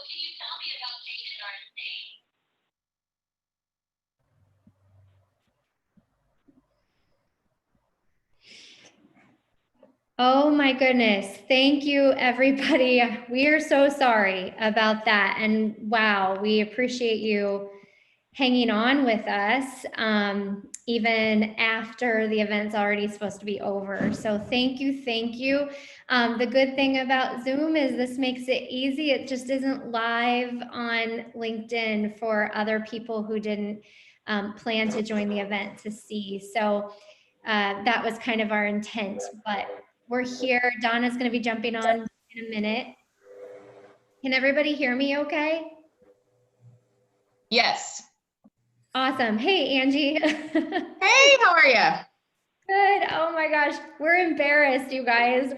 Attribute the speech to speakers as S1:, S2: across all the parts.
S1: can you tell me about Jason Art's name?
S2: Oh my goodness. Thank you, everybody. We are so sorry about that. And wow, we appreciate you hanging on with us, even after the event's already supposed to be over. So thank you, thank you. The good thing about Zoom is this makes it easy. It just isn't live on LinkedIn for other people who didn't plan to join the event to see. So that was kind of our intent, but we're here. Donna's going to be jumping on in a minute. Can everybody hear me okay?
S3: Yes.
S2: Awesome. Hey, Angie.
S3: Hey, how are you?
S2: Good. Oh my gosh, we're embarrassed, you guys.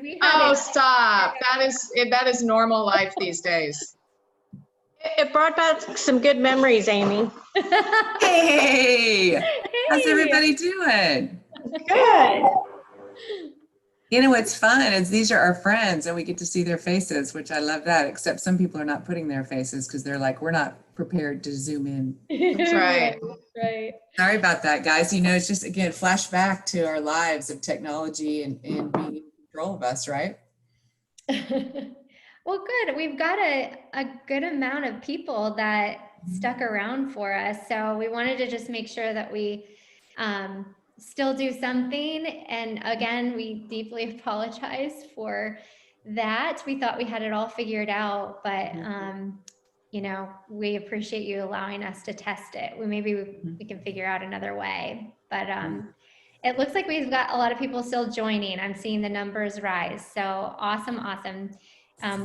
S3: Stop. That is normal life these days.
S4: It brought back some good memories, Amy.
S5: Hey, how's everybody doing?
S4: Good.
S5: You know, what's fun is these are our friends and we get to see their faces, which I love that, except some people are not putting their faces because they're like, we're not prepared to zoom in.
S3: That's right.
S2: Right.
S5: Sorry about that, guys. You know, it's just, again, flashback to our lives of technology and being in control of us, right?
S2: Well, good. We've got a good amount of people that stuck around for us. So we wanted to just make sure that we still do something. And again, we deeply apologize for that. We thought we had it all figured out, but you know, we appreciate you allowing us to test it. We can figure out another way, but it looks like we've got a lot of people still joining. I'm seeing the numbers rise. So awesome, awesome.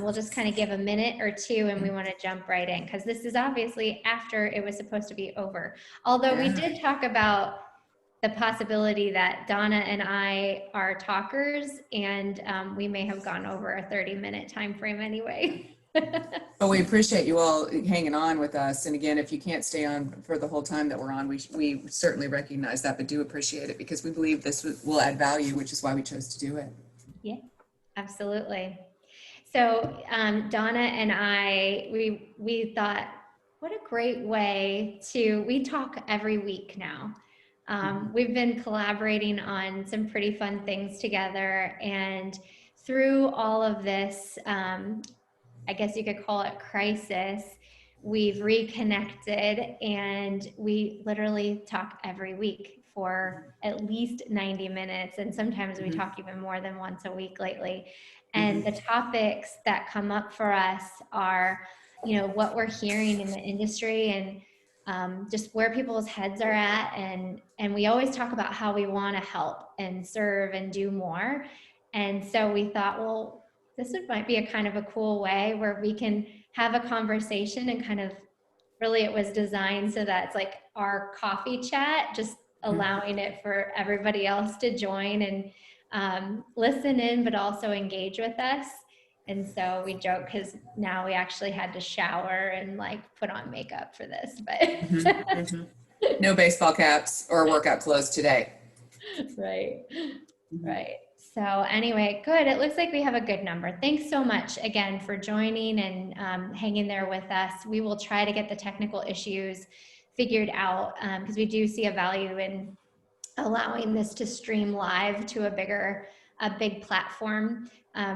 S2: We'll just kind of give a minute or two and we want to jump right in because this is obviously after it was supposed to be over. Although we did talk about the possibility that Donna and I are talkers and we may have gone over a 30-minute time frame anyway.
S5: But we appreciate you all hanging on with us. And again, if you can't stay on for the whole time that we're on, we certainly recognize that, but do appreciate it because we believe this will add value, which is why we chose to do it.
S2: Yeah, absolutely. So Donna and I, we thought, what a great way we talk every week now. We've been collaborating on some pretty fun things together. And through all of this, I guess you could call it crisis, we've reconnected and we literally talk every week for at least 90 minutes. And sometimes we talk even more than once a week lately. And the topics that come up for us are, you know, what we're hearing in the industry and just where people's heads are at. And we always talk about how we want to help and serve and do more. And so we thought, well, this might be a kind of a cool way where we can have a conversation and kind of really it was designed so that it's like our coffee chat, just allowing it for everybody else to join and listen in, but also engage with us. And so we joke because now we actually had to shower and like put on makeup for this, but
S5: no baseball caps or workout clothes today.
S2: Right. Right. So anyway, good. It looks like we have a good number. Thanks so much again for joining and hanging there with us. We will try to get the technical issues figured out because we do see a value in allowing this to stream live to a big platform.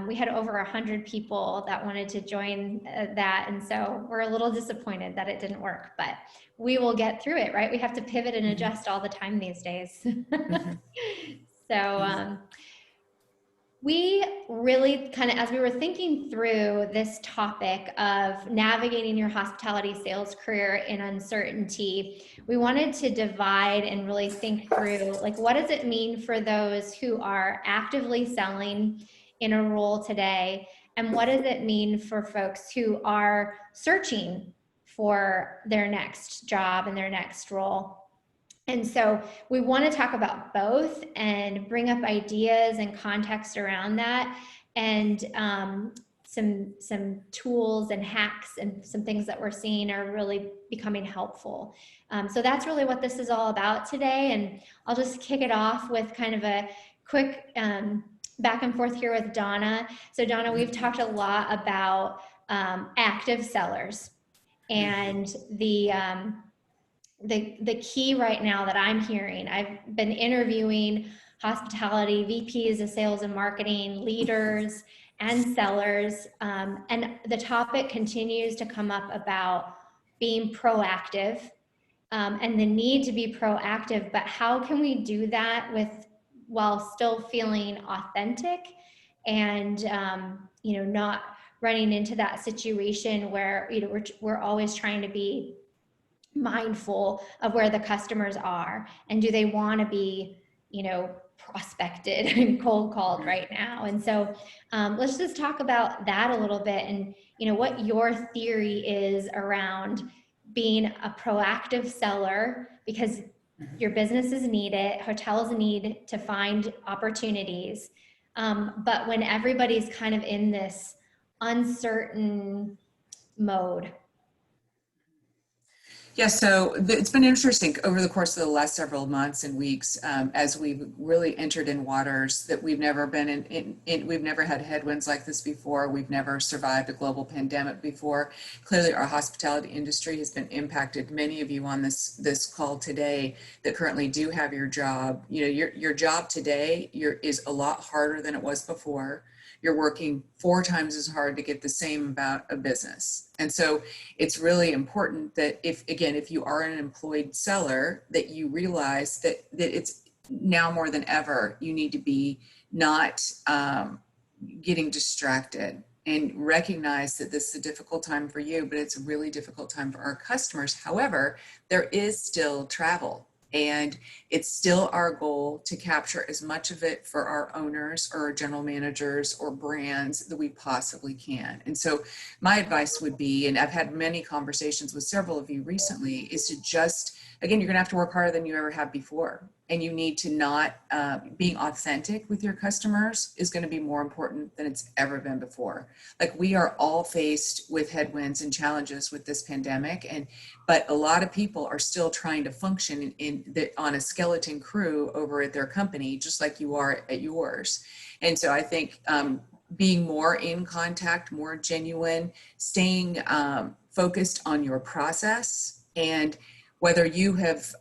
S2: We had over 100 people that wanted to join that. And so we're a little disappointed that it didn't work, but we will get through it, right? We have to pivot and adjust all the time these days. So we really kind of, as we were thinking through this topic of navigating your hospitality sales career in uncertainty, we wanted to divide and really think through, like, what does it mean for those who are actively selling in a role today? And what does it mean for folks who are searching for their next job and their next role? And so we want to talk about both and bring up ideas and context around that and some tools and hacks and some things that we're seeing are really becoming helpful. So that's really what this is all about today. And I'll just kick it off with kind of a quick back and forth here with Donna. So Donna, we've talked a lot about active sellers. And the key right now that I'm hearing, I've been interviewing hospitality VPs of sales and marketing, leaders and sellers, and the topic continues to come up about being proactive, and the need to be proactive, but how can we do that while still feeling authentic and not running into that situation where we're always trying to be mindful of where the customers are and do they want to be prospected and cold called right now. And so let's just talk about that a little bit, and what your theory is around being a proactive seller, because your businesses need it, hotels need to find opportunities, but when everybody's kind of in this uncertain mode.
S5: Yeah, so it's been interesting over the course of the last several months and weeks, as we've really entered in waters that we've never been in. We've never had headwinds like this before. We've never survived a global pandemic before. Clearly, our hospitality industry has been impacted. Many of you on this call today that currently do have your job, your job today is a lot harder than it was before. You're working 4 times as hard to get the same amount of business. And so it's really important that if you are an employed seller, that you realize that it's now more than ever, you need to be not getting distracted and recognize that this is a difficult time for you, but it's a really difficult time for our customers. However, there is still travel. And it's still our goal to capture as much of it for our owners or general managers or brands that we possibly can. And so my advice would be, and I've had many conversations with several of you recently, is to just, again, you're gonna have to work harder than you ever have before. And you need to not, being authentic with your customers is gonna be more important than it's ever been before. Like, we are all faced with headwinds and challenges with this pandemic, but a lot of people are still trying to function on a skeleton crew over at their company, just like you are at yours. And so I think being more in contact, more genuine, staying focused on your process, and whether you have,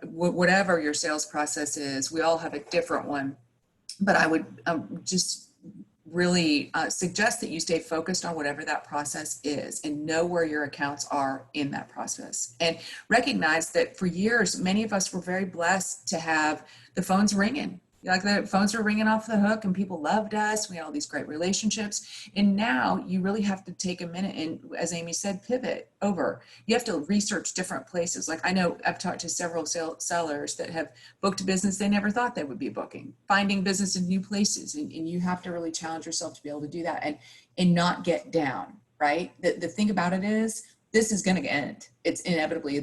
S5: whatever your sales process is, we all have a different one, but I would just really suggest that you stay focused on whatever that process is and know where your accounts are in that process. And recognize that for years, many of us were very blessed to have the phones ringing. Like, the phones were ringing off the hook and people loved us. We had all these great relationships. And now you really have to take a minute and, as Amy said, pivot over. You have to research different places. Like, I know I've talked to several sellers that have booked business they never thought they would be booking, finding business in new places. And you have to really challenge yourself to be able to do that and not get down, right? The thing about it is, this is going to end. It's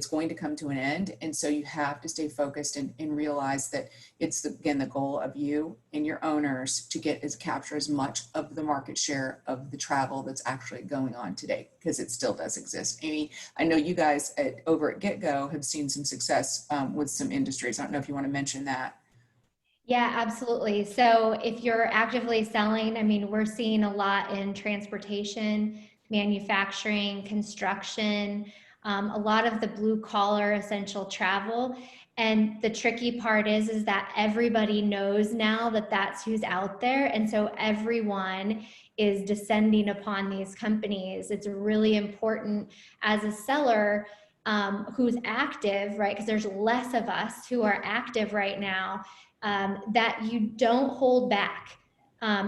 S5: going to come to an end. And so you have to stay focused and realize that it's, again, the goal of you and your owners to capture as much of the market share of the travel that's actually going on today, because it still does exist. Amy, I know you guys over at GitGo have seen some success with some industries. I don't know if you want to mention that.
S2: Yeah, absolutely. So if you're actively selling, I mean, we're seeing a lot in transportation, manufacturing, construction, a lot of the blue collar essential travel. And the tricky part is that everybody knows now that that's who's out there. And so everyone is descending upon these companies. It's really important as a seller who's active, right? Because there's less of us who are active right now, that you don't hold back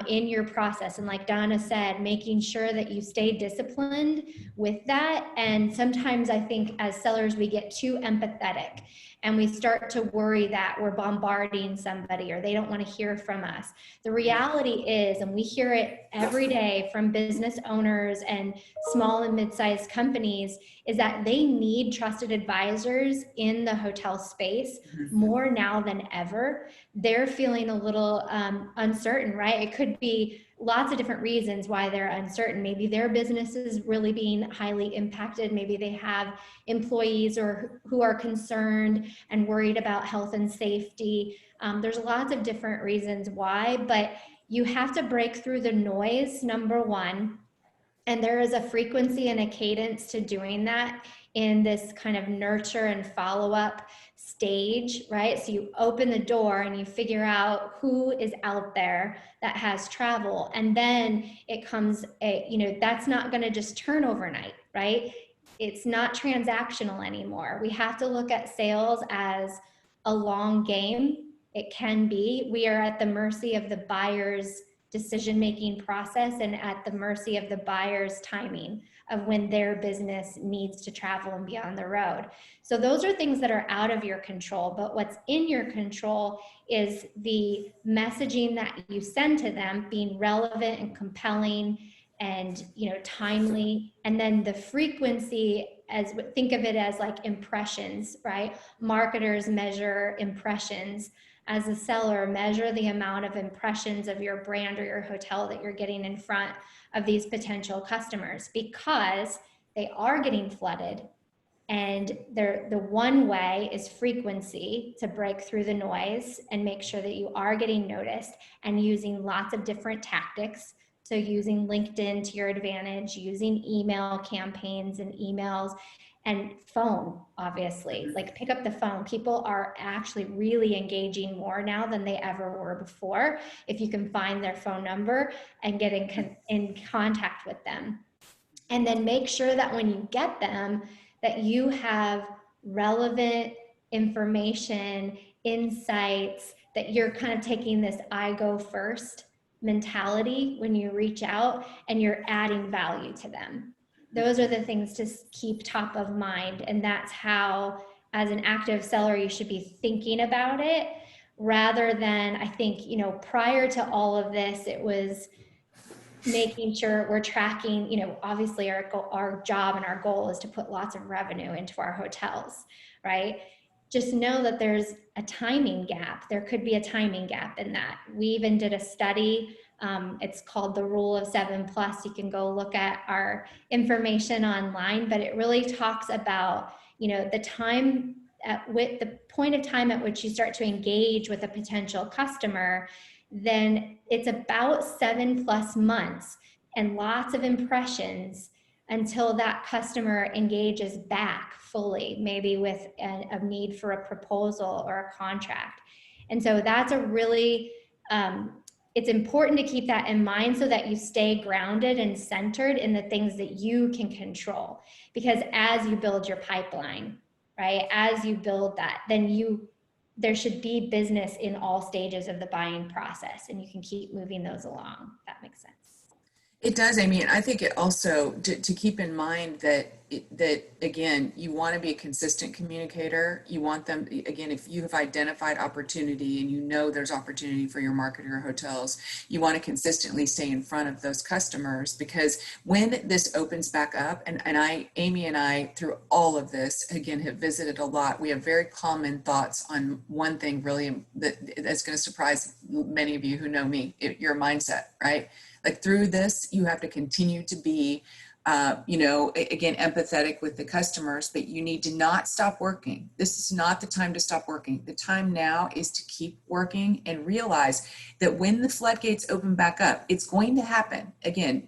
S2: in your process. And like Donna said, making sure that you stay disciplined with that. And sometimes I think as sellers, we get too empathetic and we start to worry that we're bombarding somebody or they don't want to hear from us. The reality is, and we hear it every day from business owners and small and mid-sized companies, is that they need trusted advisors in the hotel space more now than ever. They're feeling a little uncertain, right? It could be lots of different reasons why they're uncertain. Maybe their business is really being highly impacted. Maybe they have employees who are concerned and worried about health and safety. There's lots of different reasons why, but you have to break through the noise, number one. And there is a frequency and a cadence to doing that in this kind of nurture and follow-up stage, right? So you open the door and you figure out who is out there that has travel. And then it comes, that's not going to just turn overnight, right? It's not transactional anymore. We have to look at sales as a long game. It can be. We are at the mercy of the buyer's decision-making process and at the mercy of the buyer's timing of when their business needs to travel and be on the road. So those are things that are out of your control, but what's in your control is the messaging that you send to them being relevant and compelling and timely, and then the frequency, as think of it as like impressions, right? Marketers measure impressions. As a seller, measure the amount of impressions of your brand or your hotel that you're getting in front of these potential customers, because they are getting flooded. And the one way is frequency to break through the noise and make sure that you are getting noticed, and using lots of different tactics. So using LinkedIn to your advantage, using email campaigns and emails, and phone, obviously, like pick up the phone. People are actually really engaging more now than they ever were before. If you can find their phone number and get in contact with them. And then make sure that when you get them, that you have relevant information, insights, that you're kind of taking this I go first mentality when you reach out and you're adding value to them. Those are the things to keep top of mind. And that's how, as an active seller, you should be thinking about it, rather than, I think, prior to all of this, it was making sure we're tracking, obviously our job and our goal is to put lots of revenue into our hotels, right? Just know that there's a timing gap. There could be a timing gap in that. We even did a study. It's called the Rule of 7+. You can go look at our information online, but it really talks about, the time with the point of time at which you start to engage with a potential customer. Then it's about 7+ months and lots of impressions until that customer engages back fully, maybe with a need for a proposal or a contract. And so that's a really, it's important to keep that in mind so that you stay grounded and centered in the things that you can control. Because as you build your pipeline, right, as you build that, then there should be business in all stages of the buying process, and you can keep moving those along. If that makes sense.
S5: It does, Amy. And I think it also to keep in mind that again, you want to be a consistent communicator. You want them, again, if you have identified opportunity and there's opportunity for your market or your hotels, you want to consistently stay in front of those customers, because when this opens back up, and Amy and I, through all of this, again, have visited a lot. We have very common thoughts on one thing really that's going to surprise many of you who know me, your mindset, right? Like through this, you have to continue to be, again, empathetic with the customers, but you need to not stop working. This is not the time to stop working. The time now is to keep working and realize that when the floodgates open back up, it's going to happen. Again,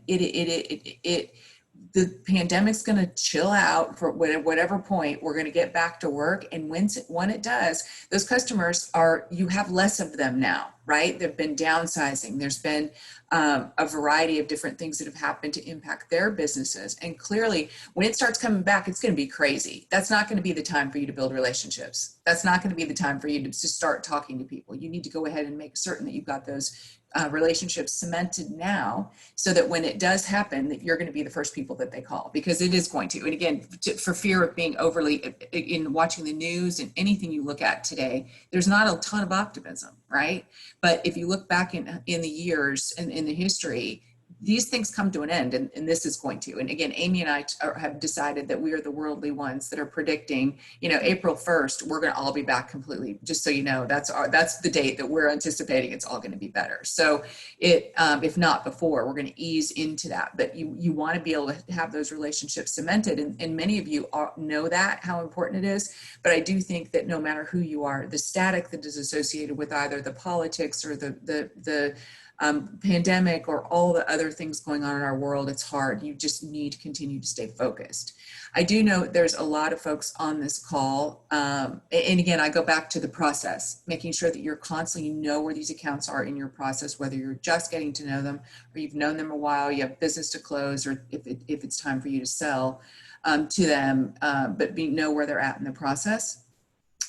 S5: the pandemic's going to chill out for whatever point. We're going to get back to work. And when it does, those customers you have less of them now, right? They've been downsizing. There's been a variety of different things that have happened to impact their businesses. And clearly, when it starts coming back, it's going to be crazy. That's not going to be the time for you to build relationships. That's not going to be the time for you to start talking to people. You need to go ahead and make certain that you've got those relationships cemented now, so that when it does happen, that you're going to be the first people that they call, because it is going to. And again, for fear of being overly in watching the news and anything you look at today, there's not a ton of optimism, right? But if you look back in the years and in the history, these things come to an end, and this is going to. And again, Amy and I have decided that we are the worldly ones that are predicting, April 1st, we're going to all be back completely. Just so you know, that's the date that we're anticipating it's all going to be better. So if not before, we're going to ease into that. But you want to be able to have those relationships cemented, and many of you know that, how important it is. But I do think that no matter who you are, the static that is associated with either the politics or the pandemic or all the other things going on in our world, it's hard. You just need to continue to stay focused. I do know there's a lot of folks on this call. And again, I go back to the process, making sure that you're constantly, you know where these accounts are in your process, whether you're just getting to know them or you've known them a while, you have business to close, or if it's time for you to sell to them, but know where they're at in the process.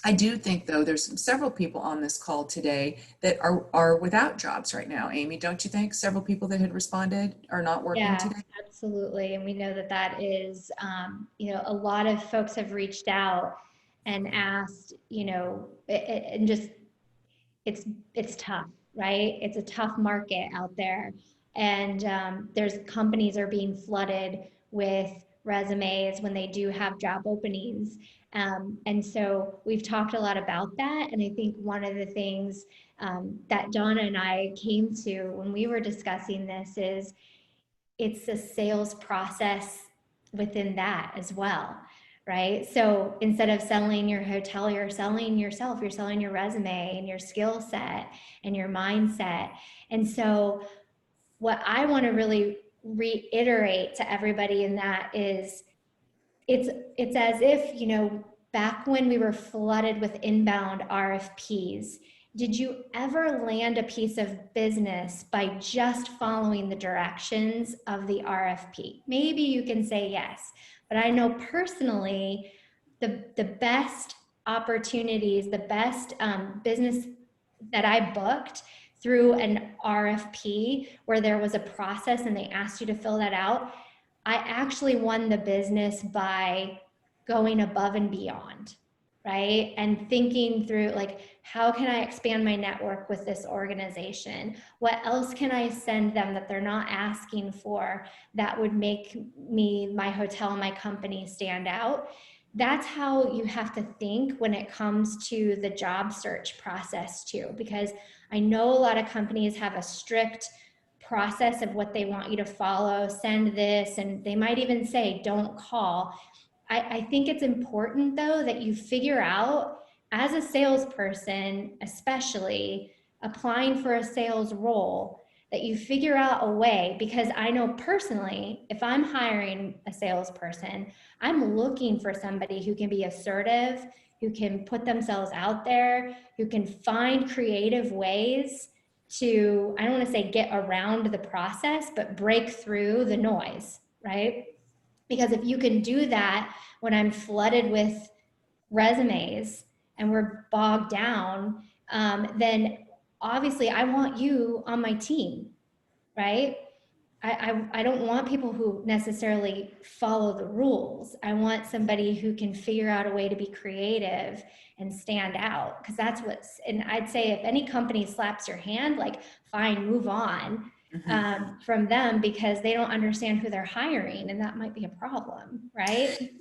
S5: I do think, though, there's several people on this call today that are without jobs right now. Amy, don't you think several people that had responded are not working
S2: Yeah,
S5: today?
S2: absolutely. And we know that that is, a lot of folks have reached out and asked, and just, it's tough, right? It's a tough market out there. And there's companies are being flooded with resumes when they do have job openings. And so we've talked a lot about that. And I think one of the things that Donna and I came to when we were discussing this is it's a sales process within that as well, right? So instead of selling your hotel, you're selling yourself, you're selling your resume and your skill set and your mindset. And so what I want to really reiterate to everybody in that is it's as if, back when we were flooded with inbound RFPs, did you ever land a piece of business by just following the directions of the RFP? Maybe you can say yes, but I know personally the best opportunities, the best business that I booked through an RFP where there was a process and they asked you to fill that out, I actually won the business by going above and beyond, right? And thinking through, like, how can I expand my network with this organization? What else can I send them that they're not asking for that would make me, my hotel, my company stand out? That's how you have to think when it comes to the job search process too, because I know a lot of companies have a strict process of what they want you to follow, send this, and they might even say, don't call. I think it's important though that you figure out, as a salesperson, especially applying for a sales role, that you figure out a way, because I know personally, if I'm hiring a salesperson, I'm looking for somebody who can be assertive, who can put themselves out there, who can find creative ways to, I don't want to say get around the process, but break through the noise, right? Because if you can do that when I'm flooded with resumes and we're bogged down, then obviously I want you on my team, right? I don't want people who necessarily follow the rules. I want somebody who can figure out a way to be creative and stand out, because that's what's, and I'd say if any company slaps your hand, like, fine, move on from them, because they don't understand who they're hiring, and that might be a problem, right?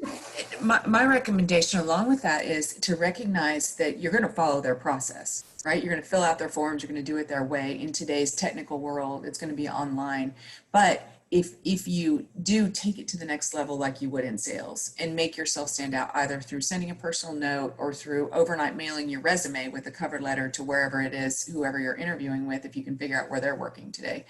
S5: My recommendation along with that is to recognize that you're going to follow their process, right? You're going to fill out their forms. You're going to do it their way. In today's technical world, it's going to be online. But if you do take it to the next level like you would in sales and make yourself stand out, either through sending a personal note or through overnight mailing your resume with a cover letter to wherever it is, whoever you're interviewing with, if you can figure out where they're working today.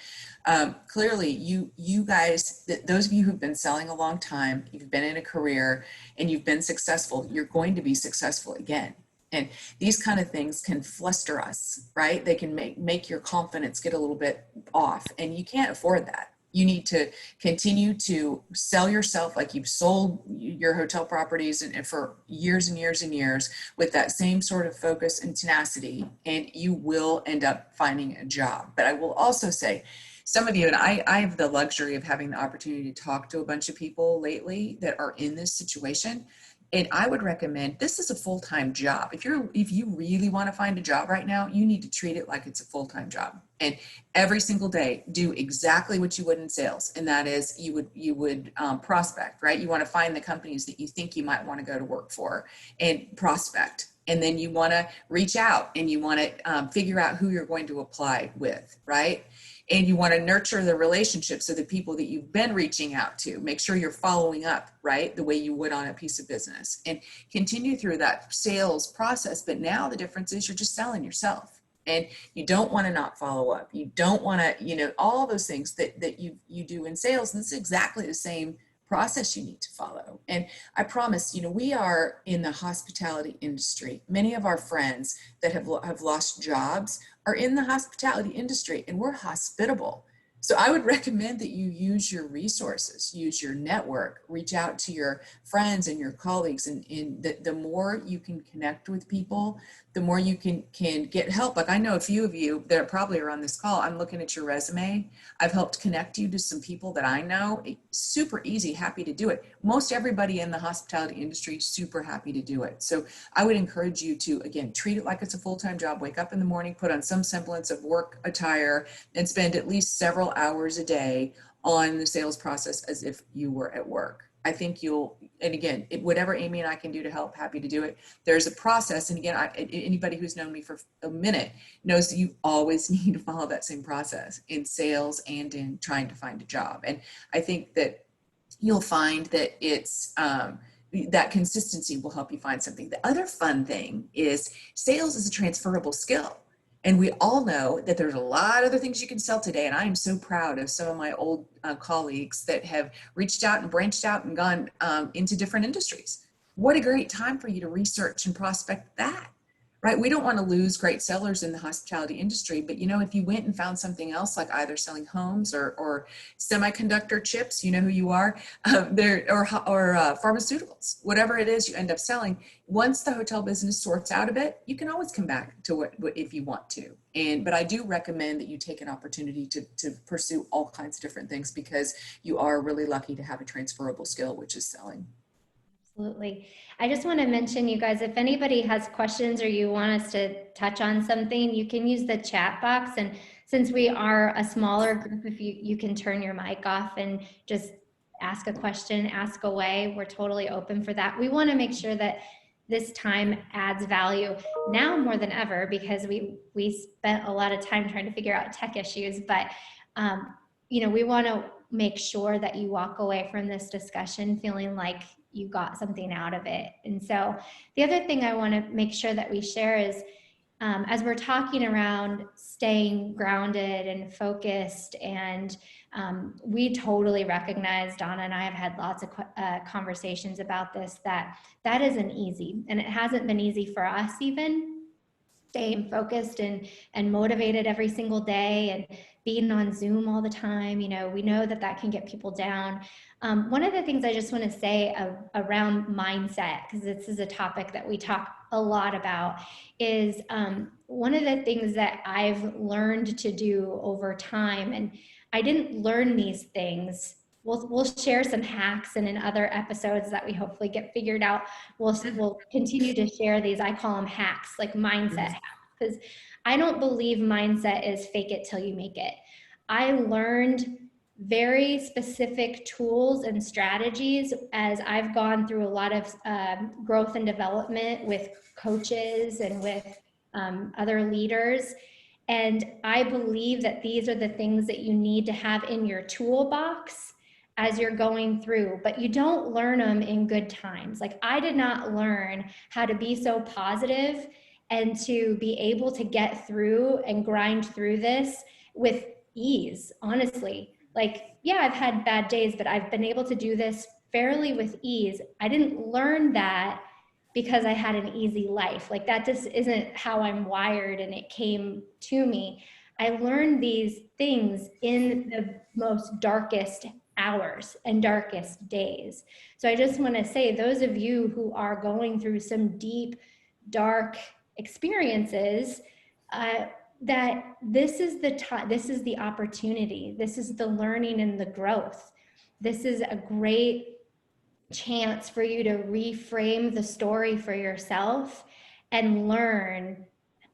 S5: Clearly, you guys, those of you who've been selling a long time, you've been in a career and you've been successful, you're going to be successful again. And these kind of things can fluster us, right? They can make your confidence get a little bit off, and you can't afford that. You need to continue to sell yourself like you've sold your hotel properties and for years and years and years with that same sort of focus and tenacity, and you will end up finding a job. But I will also say, some of you, and I have the luxury of having the opportunity to talk to a bunch of people lately that are in this situation. And I would recommend, this is a full-time job. If you really want to find a job right now, you need to treat it like it's a full-time job. And every single day, do exactly what you would in sales. And that is, you would prospect, right? You want to find the companies that you think you might want to go to work for and prospect. And then you want to reach out and you want to figure out who you're going to apply with, right? And you want to nurture the relationships of the people that you've been reaching out to. Make sure you're following up, right, the way you would on a piece of business, and continue through that sales process. But now the difference is you're just selling yourself. And you don't want to not follow up. You don't want to, you know, all those things that you do in sales. And it's exactly the same process you need to follow. And I promise, you know, we are in the hospitality industry. Many of our friends that have lost jobs are in the hospitality industry, and we're hospitable. So I would recommend that you use your resources, use your network, reach out to your friends and your colleagues. And the more you can connect with people, the more you can get help. Like I know a few of you that probably are on this call. I'm looking at your resume. I've helped connect you to some people that I know. Super easy, happy to do it. Most everybody in the hospitality industry, super happy to do it. So I would encourage you to, again, treat it like it's a full-time job. Wake up in the morning, put on some semblance of work attire, and spend at least several hours a day on the sales process as if you were at work. I think you'll, and again, whatever Amy and I can do to help, happy to do it. There's a process. And again, anybody who's known me for a minute knows that you always need to follow that same process in sales and in trying to find a job. And I think that you'll find that it's, that consistency will help you find something. The other fun thing is sales is a transferable skill. And we all know that there's a lot of other things you can sell today. And I am so proud of some of my old colleagues that have reached out and branched out and gone into different industries. What a great time for you to research and prospect that, right? We don't want to lose great sellers in the hospitality industry, but you know, if you went and found something else, like either selling homes or semiconductor chips, you know who you are, or pharmaceuticals, whatever it is you end up selling. Once the hotel business sorts out a bit, you can always come back to what if you want to. But I do recommend that you take an opportunity to pursue all kinds of different things, because you are really lucky to have a transferable skill, which is selling.
S2: Absolutely. I just want to mention, you guys, if anybody has questions or you want us to touch on something, you can use the chat box. And since we are a smaller group, if you can turn your mic off and just ask a question, ask away. We're totally open for that. We want to make sure that this time adds value now more than ever, because we spent a lot of time trying to figure out tech issues, but you know, we want to make sure that you walk away from this discussion feeling like you got something out of it. And so the other thing I want to make sure that we share is, as we're talking around staying grounded and focused, and we totally recognize, Donna and I have had lots of conversations about this, that isn't easy. And it hasn't been easy for us even, staying focused and motivated every single day and being on Zoom all the time. You know, we know that can get people down. One of the things I just want to say around mindset, because this is a topic that we talk a lot about, is one of the things that I've learned to do over time, and I didn't learn these things. We'll share some hacks, and in other episodes that we hopefully get figured out, we'll continue to share these. I call them hacks, like mindset hacks, because I don't believe mindset is fake it till you make it. I learned very specific tools and strategies as I've gone through a lot of growth and development with coaches and with other leaders. And I believe that these are the things that you need to have in your toolbox as you're going through, but you don't learn them in good times. Like, I did not learn how to be so positive and to be able to get through and grind through this with ease, honestly. Like, yeah, I've had bad days, but I've been able to do this fairly with ease. I didn't learn that because I had an easy life. Like, that just isn't how I'm wired, and it came to me. I learned these things in the most darkest hours and darkest days. So I just want to say, those of you who are going through some deep, dark experiences, that this is the time, this is the opportunity, this is the learning and the growth. This is a great chance for you to reframe the story for yourself and learn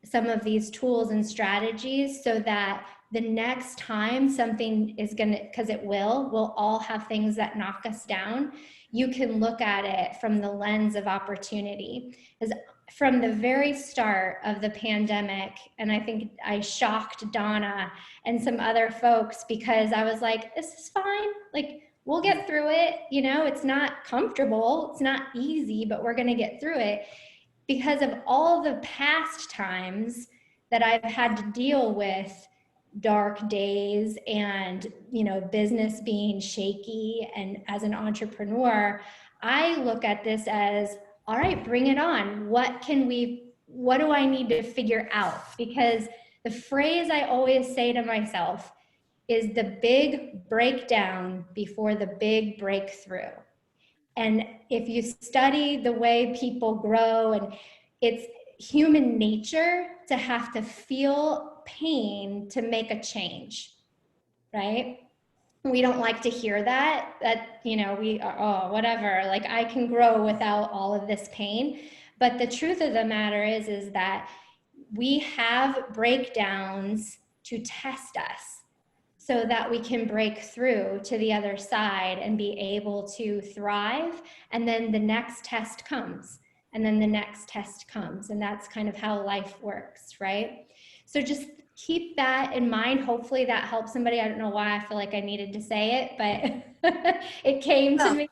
S2: some of these tools and strategies, so that the next time something is gonna, because we'll all have things that knock us down, you can look at it from the lens of opportunity. Because from the very start of the pandemic, and I think I shocked Donna and some other folks, because I was like, this is fine, like, we'll get through it. You know, it's not comfortable, it's not easy, but we're gonna get through it. Because of all the past times that I've had to deal with dark days and, business being shaky. And as an entrepreneur, I look at this as, all right, bring it on. What do I need to figure out? Because the phrase I always say to myself is the big breakdown before the big breakthrough. And if you study the way people grow, and it's human nature to have to feel pain to make a change, right? We don't like to hear that we are, oh, whatever, like I can grow without all of this pain. But the truth of the matter is that we have breakdowns to test us so that we can break through to the other side and be able to thrive. And then the next test comes, and then the next test comes. And that's kind of how life works, right? So just keep that in mind. Hopefully that helps somebody. I don't know why I feel like I needed to say it, but it came to me.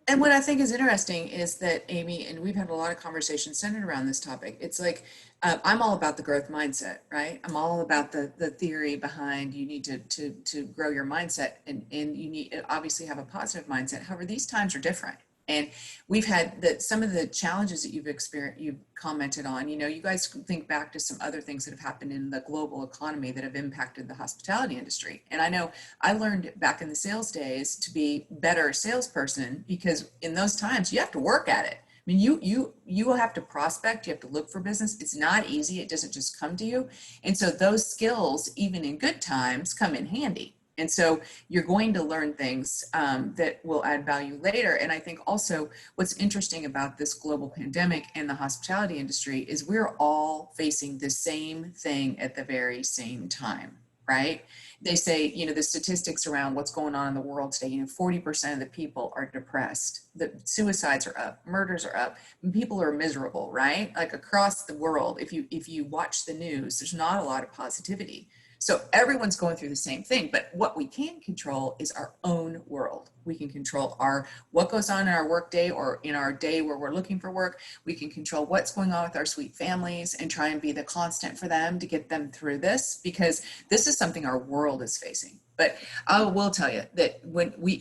S5: And what I think is interesting is that, Amy, and we've had a lot of conversations centered around this topic. It's like, I'm all about the growth mindset, right? I'm all about the theory behind you need to grow your mindset, and you need to obviously have a positive mindset. However, these times are different. And we've had some of the challenges that you've experienced, you've commented on, you guys think back to some other things that have happened in the global economy that have impacted the hospitality industry. And I know I learned back in the sales days to be better salesperson, because in those times you have to work at it. I mean, you will have to prospect, you have to look for business. It's not easy. It doesn't just come to you. And so those skills, even in good times, come in handy. And so you're going to learn things that will add value later. And I think also what's interesting about this global pandemic and the hospitality industry is we're all facing the same thing at the very same time, right? They say, the statistics around what's going on in the world today, 40% of the people are depressed. The suicides are up, murders are up, and people are miserable, right? Like across the world, if you watch the news, there's not a lot of positivity. So everyone's going through the same thing, but what we can control is our own world. We can control what goes on in our work day or in our day where we're looking for work. We can control what's going on with our sweet families and try and be the constant for them to get them through this, because this is something our world is facing. But I will tell you that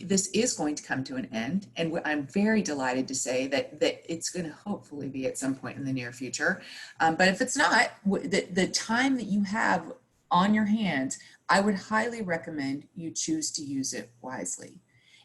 S5: this is going to come to an end, and I'm very delighted to say that it's going to hopefully be at some point in the near future. But if it's not, the time that you have on your hands, I would highly recommend you choose to use it wisely.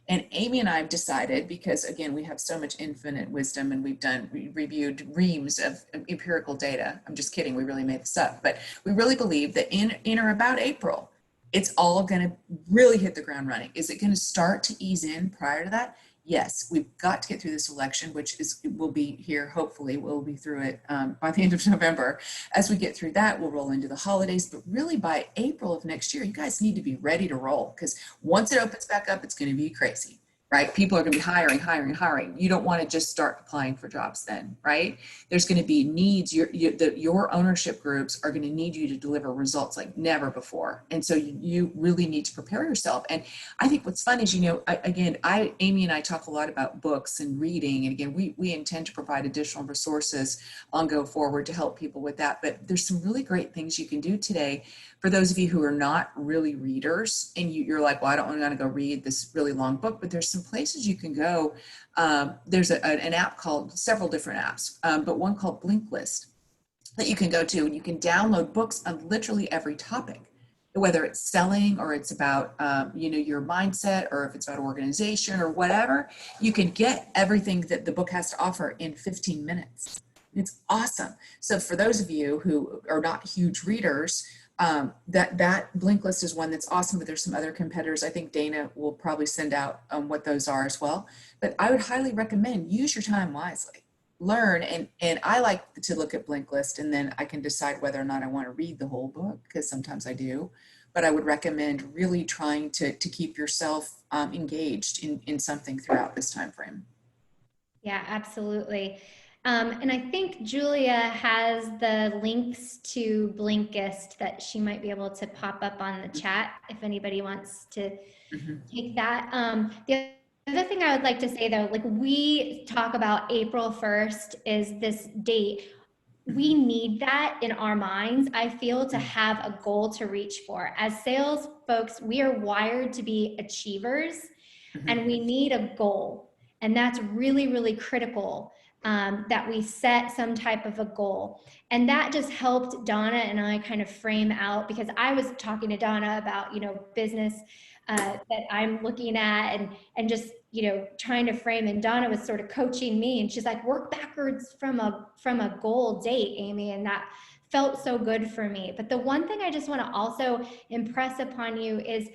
S5: And Amy and I have decided, because again, we have so much infinite wisdom and we reviewed reams of empirical data. I'm just kidding, we really made this up, but we really believe that in or about April, it's all going to really hit the ground running. Is it going to start to ease in prior to that? Yes, we've got to get through this election, which will be here. Hopefully we'll be through it by the end of November. As we get through that, we'll roll into the holidays, but really by April of next year, you guys need to be ready to roll, because once it opens back up, it's going to be crazy, right? People are going to be hiring. You don't want to just start applying for jobs then, right? There's going to be needs. Your ownership groups are going to need you to deliver results like never before. And so you really need to prepare yourself. And I think what's fun is, Amy and I talk a lot about books and reading. And again, we intend to provide additional resources on go forward to help people with that. But there's some really great things you can do today for those of you who are not really readers, and you're like, well, I don't want to go read this really long book, but there's some places you can go. There's an app several different apps, but one called Blinkist that you can go to, and you can download books on literally every topic, whether it's selling or it's about, your mindset, or if it's about organization or whatever. You can get everything that the book has to offer in 15 minutes. It's awesome. So for those of you who are not huge readers, that Blinkist is one that's awesome, but there's some other competitors. I think Dana will probably send out what those are as well. But I would highly recommend use your time wisely, learn. And I like to look at Blinkist, and then I can decide whether or not I want to read the whole book, because sometimes I do. But I would recommend really trying to keep yourself engaged in something throughout this time frame.
S2: Yeah, absolutely. And I think Julia has the links to Blinkist that she might be able to pop up on the chat if anybody wants to take that. The other thing I would like to say though, like we talk about April 1st is this date. we need that in our minds, I feel, to have a goal to reach for. As sales folks, we are wired to be achievers, and we need a goal. And that's really, really critical, that we set some type of a goal. And that just helped Donna and I kind of frame out, because I was talking to Donna about, business that I'm looking at, and just, trying to frame, and Donna was sort of coaching me, and she's like, work backwards from a goal date, Amy. And that felt so good for me. But the one thing I just want to also impress upon you is,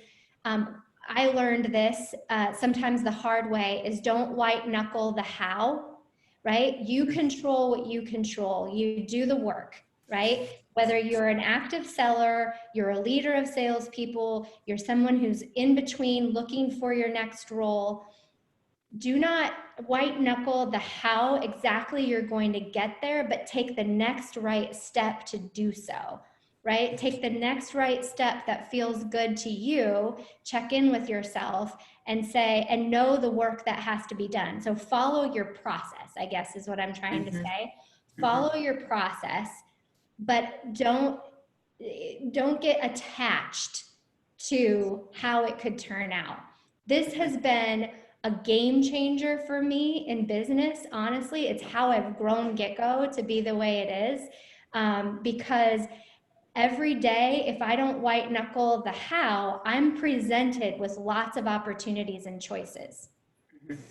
S2: I learned this sometimes the hard way, is don't white knuckle the how, right? You control what you control. You do the work, right? Whether you're an active seller, you're a leader of salespeople, you're someone who's in between looking for your next role, do not white knuckle the how exactly you're going to get there, but take the next right step to do so, right? Take the next right step that feels good to you, check in with yourself, and say, and know the work that has to be done. So follow your process, I guess is what I'm trying to say. Follow your process, but don't get attached to how it could turn out. This has been a game changer for me in business. Honestly, it's how I've grown GitGo to be the way it is, because every day, if I don't white knuckle the how, I'm presented with lots of opportunities and choices,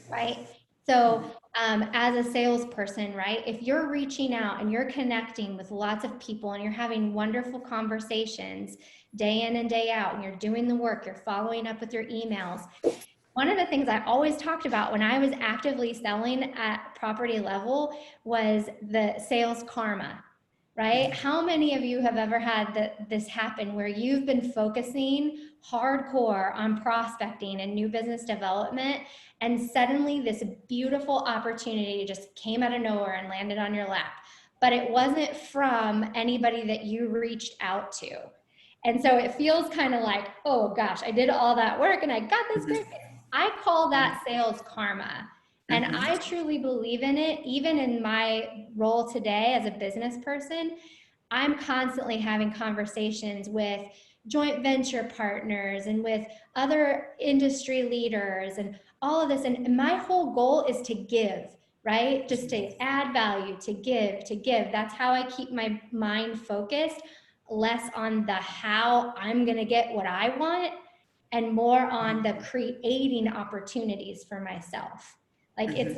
S2: right? So as a salesperson, right, if you're reaching out and you're connecting with lots of people and you're having wonderful conversations day in and day out, and you're doing the work, you're following up with your emails. One of the things I always talked about when I was actively selling at property level was the sales karma, right? How many of you have ever had this happen where you've been focusing hardcore on prospecting and new business development, and suddenly this beautiful opportunity just came out of nowhere and landed on your lap, but it wasn't from anybody that you reached out to. And so it feels kind of like, oh gosh, I did all that work and I got this great. I call that sales karma. And I truly believe in it. Even in my role today as a business person, I'm constantly having conversations with joint venture partners and with other industry leaders and all of this. And my whole goal is to give, right? Just to add value, to give. That's how I keep my mind focused, less on the how I'm going to get what I want, and more on the creating opportunities for myself. Like it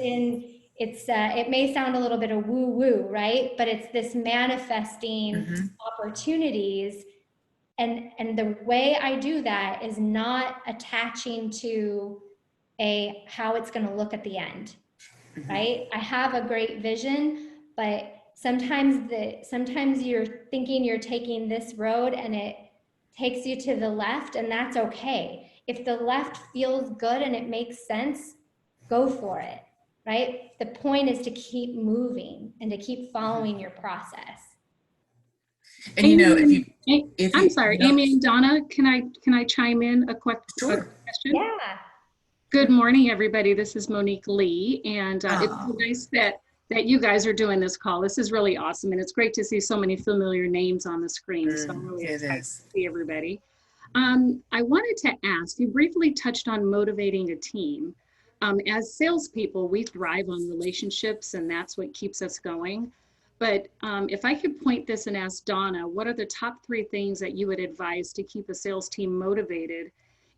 S2: may sound a little bit of woo woo, right? But it's this manifesting opportunities. And the way I do that is not attaching to how it's going to look at the end, right? I have a great vision, but sometimes you're thinking you're taking this road and it takes you to the left, and that's okay. If the left feels good and it makes sense, go for it, right? The point is to keep moving and to keep following your process.
S5: And
S6: I'm sorry, Amy and Donna, can I chime in a quick question?
S2: Yeah.
S6: Good morning, everybody. This is Monique Lee, and it's so nice that you guys are doing this call. This is really awesome, and it's great to see so many familiar names on the screen. So I'm really excited to see everybody. I wanted to ask, you briefly touched on motivating a team. As salespeople, we thrive on relationships, and that's what keeps us going. But if I could point this and ask Donna, what are the top 3 things that you would advise to keep a sales team motivated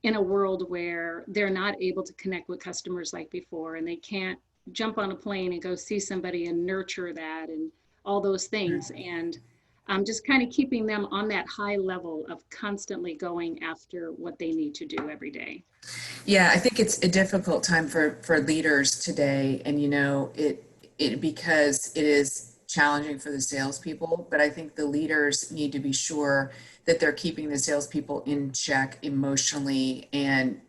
S6: in a world where they're not able to connect with customers like before, and they can't jump on a plane and go see somebody and nurture that and all those things, and just kind of keeping them on that high level of constantly going after what they need to do every day?
S5: Yeah, I think it's a difficult time for leaders today, and it because it is challenging for the salespeople, but I think the leaders need to be sure that they're keeping the salespeople in check emotionally. And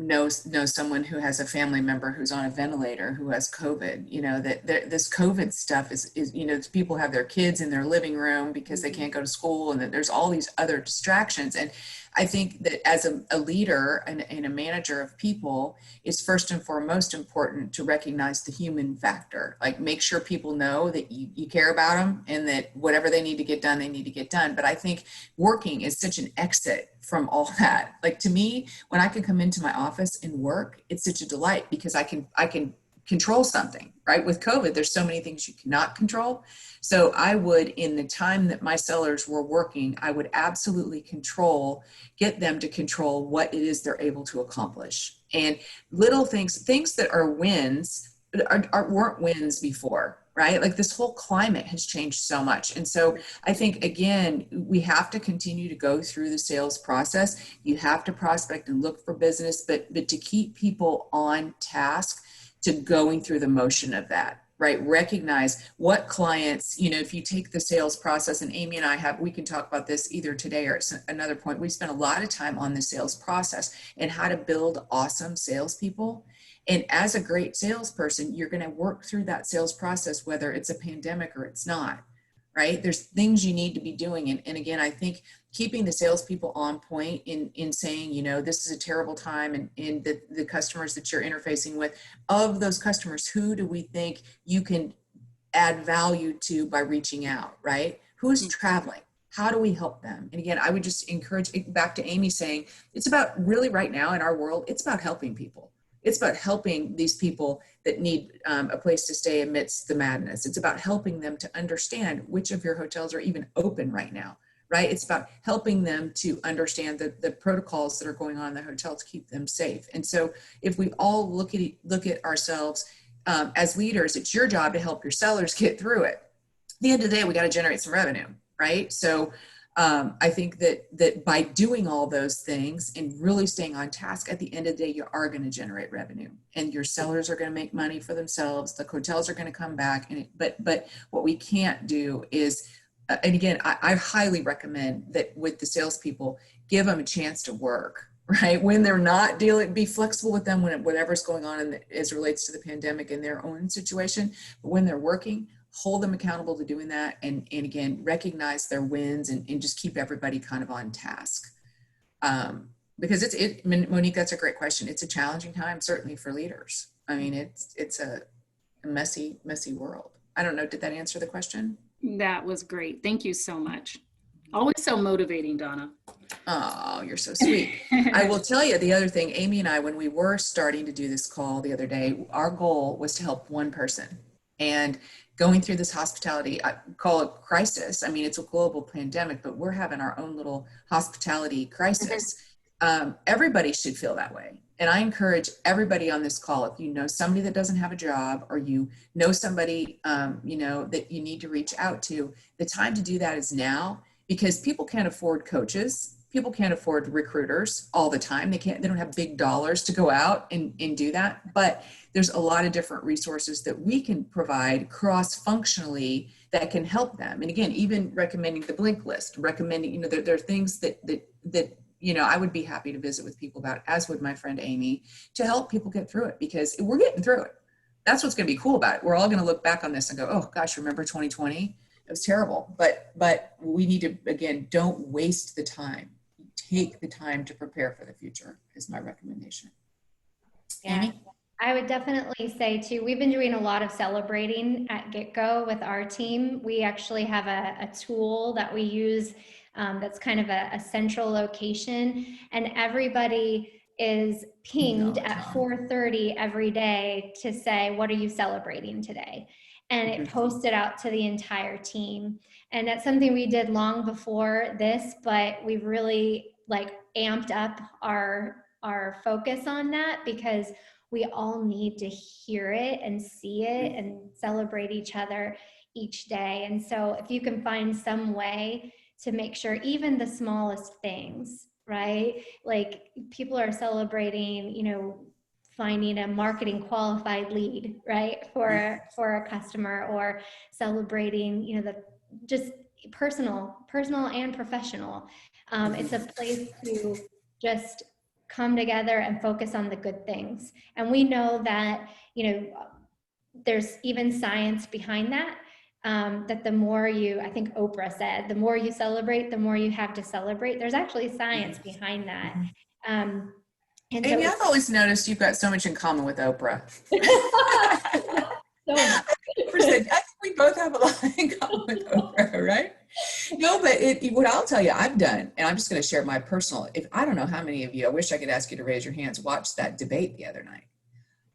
S5: know someone who has a family member who's on a ventilator who has COVID, that this COVID stuff is, people have their kids in their living room because they can't go to school, and that there's all these other distractions. And I think that as a leader and a manager of people, it's first and foremost important to recognize the human factor. Like, make sure people know that you care about them and that whatever they need to get done, they need to get done. But I think working is such an exit from all that. Like, to me, when I can come into my office and work, it's such a delight because I can control something, right? With COVID, there's so many things you cannot control. So I would, in the time that my sellers were working, I would absolutely get them to control what it is they're able to accomplish. And little things that are wins weren't wins before, right? Like, this whole climate has changed so much. And so I think, again, we have to continue to go through the sales process. You have to prospect and look for business, but to keep people on task to going through the motion of that, right? Recognize what clients, if you take the sales process, and Amy and I we can talk about this either today or at another point. We spent a lot of time on the sales process and how to build awesome salespeople. And as a great salesperson, you're going to work through that sales process, whether it's a pandemic or it's not, right? There's things you need to be doing. And again, I think keeping the salespeople on point in saying, this is a terrible time, and in the customers that you're interfacing with, of those customers, who do we think you can add value to by reaching out, right? Who's traveling? How do we help them? And again, I would just encourage, back to Amy saying, it's about, really right now in our world, it's about helping people. It's about helping these people that need a place to stay amidst the madness. It's about helping them to understand which of your hotels are even open right now, right? It's about helping them to understand the protocols that are going on in the hotel to keep them safe. And so if we all look at ourselves as leaders, it's your job to help your sellers get through it. At the end of the day, we got to generate some revenue, right? So I think that by doing all those things and really staying on task, at the end of the day, you are going to generate revenue, and your sellers are going to make money for themselves. The hotels are going to come back. But what we can't do is, and again, I highly recommend that with the salespeople, give them a chance to work, right? When they're not be flexible with them when whatever's going on as relates to the pandemic in their own situation. But when they're working, hold them accountable to doing that, and again, recognize their wins and just keep everybody kind of on task. Because Monique, that's a great question. It's a challenging time, certainly for leaders. I mean, it's a messy world. I don't know, did that answer the question?
S6: That was great. Thank you so much. Always so motivating, Donna.
S5: Oh, you're so sweet. I will tell you the other thing, Amy and I, when we were starting to do this call the other day, our goal was to help one person. And going through this hospitality, I call it crisis. I mean, it's a global pandemic, but we're having our own little hospitality crisis. Everybody should feel that way. And I encourage everybody on this call, if you know somebody that doesn't have a job, or you know somebody, that you need to reach out to, the time to do that is now, because people can't afford coaches. People can't afford recruiters all the time. They don't have big dollars to go out and do that. But there's a lot of different resources that we can provide cross-functionally that can help them. And again, even recommending the blink list, recommending, there are things that I would be happy to visit with people about, as would my friend Amy, to help people get through it, because we're getting through it. That's what's going to be cool about it. We're all going to look back on this and go, oh gosh, remember 2020? It was terrible. But we need to, again, don't waste the time. Take the time to prepare for the future is my recommendation.
S2: Yeah,
S5: Amy?
S2: I would definitely say too, we've been doing a lot of celebrating at GitGo with our team. We actually have a tool that we use that's kind of a central location, and everybody is pinged at 4:30 every day to say, what are you celebrating today? And it posted out to the entire team. And that's something we did long before this, but we've really amped up our focus on that, because we all need to hear it and see it and celebrate each other each day. And so if you can find some way to make sure even the smallest things, right? Like, people are celebrating, finding a marketing qualified lead, right? For a customer, or celebrating, the just personal and professional. It's a place to just come together and focus on the good things. And we know that, there's even science behind that, that the more you, I think Oprah said, the more you celebrate, the more you have to celebrate. There's actually science behind that. And
S5: Amy, I've always noticed you've got so much in common with Oprah.
S2: so much.
S5: I think we both have a lot in common with Oprah, right? No, but what I'll tell you I've done, and I'm just going to share my personal, I don't know how many of you, I wish I could ask you to raise your hands, watched that debate the other night.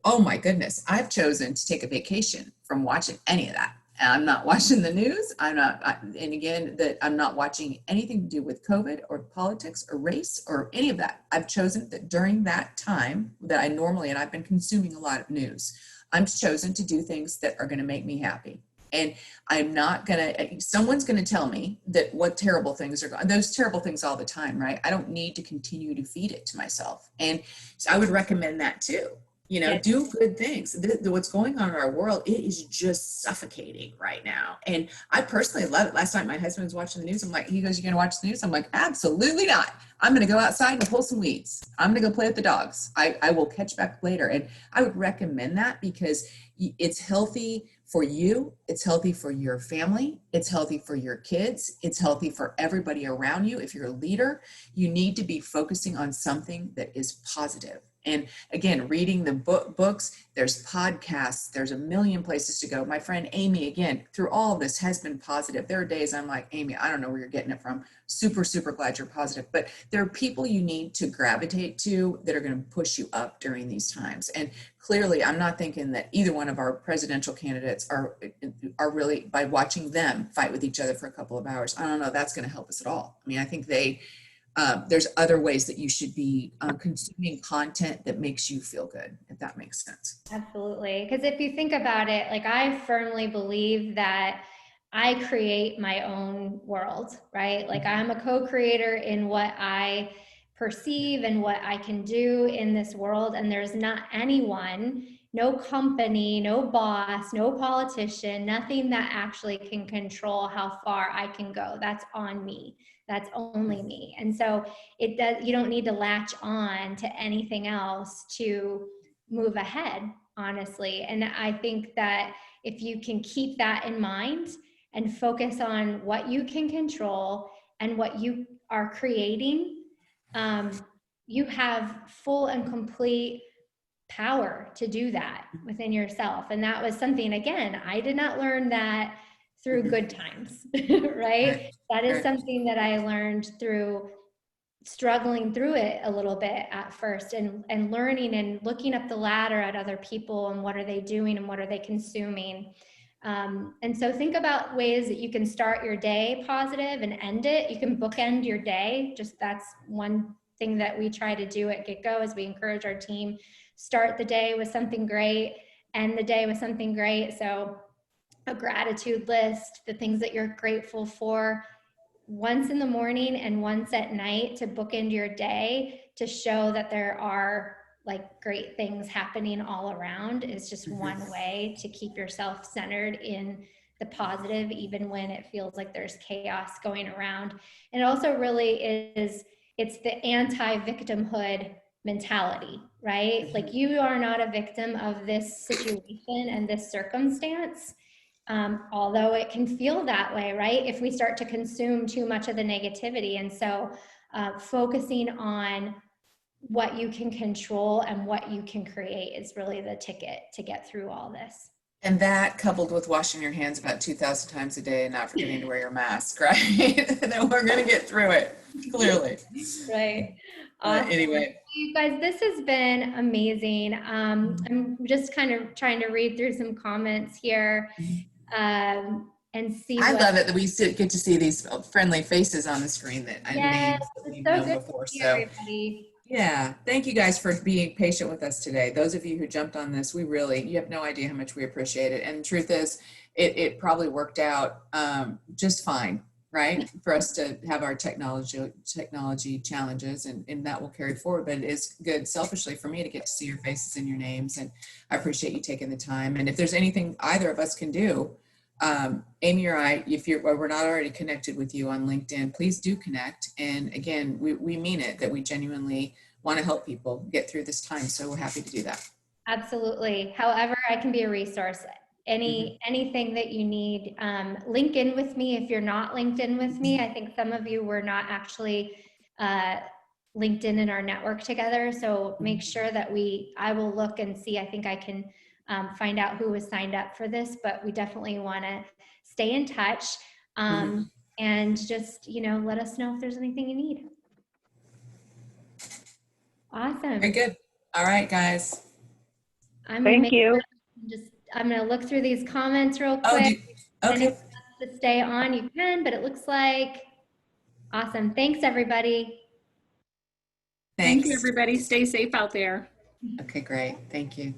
S5: Oh my goodness, I've chosen to take a vacation from watching any of that. And I'm not watching the news. I'm not watching anything to do with COVID or politics or race or any of that. I've chosen that during that time that I normally, and I've been consuming a lot of news, I'm chosen to do things that are going to make me happy. And I'm not going to, someone's going to tell me that what terrible things are going, those terrible things all the time, right? I don't need to continue to feed it to myself. And so I would recommend that too. Do good things. What's going on in our world, it is just suffocating right now. And I personally love it. Last night, my husband was watching the news. I'm like, he goes, "You going to watch the news?" I'm like, absolutely not. I'm going to go outside and pull some weeds. I'm going to go play with the dogs. I will catch back later. And I would recommend that because it's healthy for you. It's healthy for your family. It's healthy for your kids. It's healthy for everybody around you. If you're a leader, you need to be focusing on something that is positive. And again, reading the books, there's podcasts, there's a million places to go. My friend Amy, again, through all of this has been positive. There are days I'm like, Amy, I don't know where you're getting it from. Super, super glad you're positive. But there are people you need to gravitate to that are going to push you up during these times. And clearly, I'm not thinking that either one of our presidential candidates are really, by watching them fight with each other for a couple of hours, I don't know that's going to help us at all. I mean, I think there's other ways that you should be consuming content that makes you feel good, if that makes sense.
S2: Absolutely. Because if you think about it, like I firmly believe that I create my own world, right? Like I'm a co-creator in what I perceive and what I can do in this world. And there's not anyone, no company, no boss, no politician, nothing that actually can control how far I can go. That's on me. That's only me. And so you don't need to latch on to anything else to move ahead, honestly. And I think that if you can keep that in mind and focus on what you can control and what you are creating, you have full and complete power to do that within yourself. And that was something, again, I did not learn that through good times, right? That is something that I learned through struggling through it a little bit at first and learning and looking up the ladder at other people and what are they doing and what are they consuming. And so think about ways that you can start your day positive and end it. You can bookend your day. Just that's one thing that we try to do at GitGo is we encourage our team, start the day with something great, end the day with something great. So a gratitude list, the things that you're grateful for, once in the morning and once at night to bookend your day to show that there are like great things happening all around is just one way to keep yourself centered in the positive, even when it feels like there's chaos going around. And it also really it's the anti-victimhood mentality, right? Like you are not a victim of this situation and this circumstance. Although it can feel that way, right? If we start to consume too much of the negativity. And so focusing on what you can control and what you can create is really the ticket to get through all this.
S5: And that coupled with washing your hands about 2,000 times a day and not forgetting to wear your mask, right? Then we're going to get through it, clearly.
S2: Right. Awesome.
S5: Anyway.
S2: You guys, this has been amazing. I'm just kind of trying to read through some comments here. And see.
S5: I love it that we get to see these friendly faces on the screen that names that we've known before. So everybody. Yeah, thank you guys for being patient with us today. Those of you who jumped on this, you have no idea how much we appreciate it. And the truth is, it probably worked out just fine, right? For us to have our technology challenges and that will carry forward. But it is good selfishly for me to get to see your faces and your names. And I appreciate you taking the time. And if there's anything either of us can do, Amy or I, if we're not already connected with you on LinkedIn, please do connect. And again, we mean it, that we genuinely want to help people get through this time. So we're happy to do that.
S2: Absolutely. However, I can be a resource. Anything that you need, link in with me if you're not linked in with me. I think some of you were not actually linked in our network together. So make sure that I will look and see. I think I can find out who was signed up for this, but we definitely want to stay in touch and just, let us know if there's anything you need. Awesome.
S5: Very good. All right, guys.
S4: Thank you.
S2: I'm going to look through these comments real
S5: Oh,
S2: quick.
S5: okay.
S2: To stay on, you can, but it looks like awesome. Thanks, everybody.
S5: Thanks.
S6: Thank you, everybody. Stay safe out there.
S5: Okay, great. Thank you.